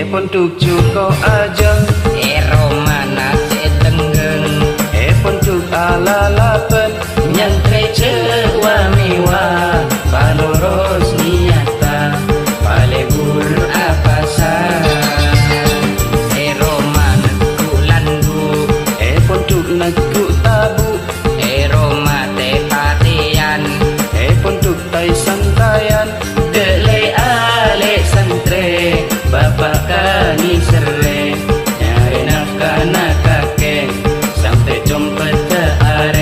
Pontuk cuko ajeng Romana setenggeng pontuk ala lapen Nyangkre cewa miwa Paloros niata Palebur apa sa Romana kulandu pontuk naku tabu Roma te patian pontuk tai santayan Dele ale santre Bapak kani sere Nyari nafkah nak kakek Sampai jompet ke are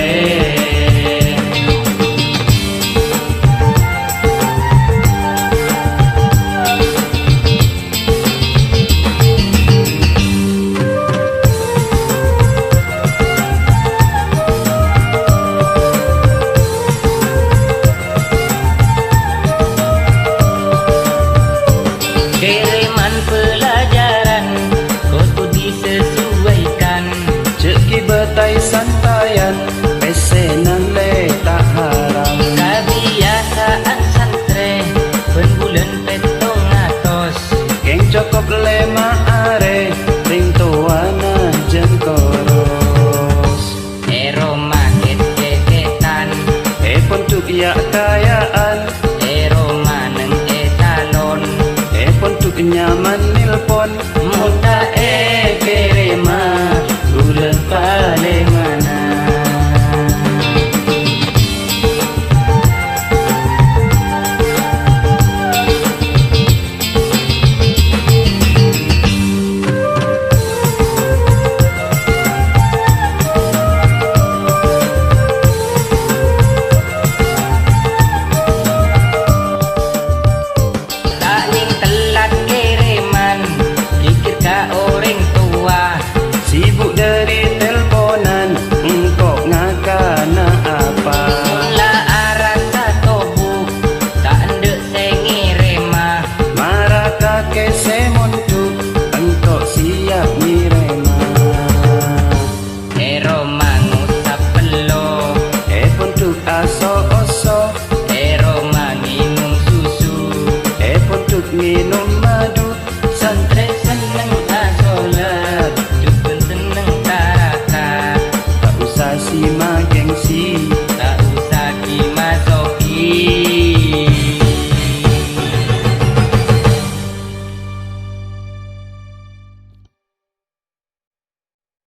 Kiriman pelajaran Kau tu disesuaikan ceki betai santayan pesenan le tak haram Kebiasaan santre Penbulan petong atos geng cokop lema are ring tuana jengkoros Roma keketan pontuk ya kayaan Roma neng etalon pontuk nyaman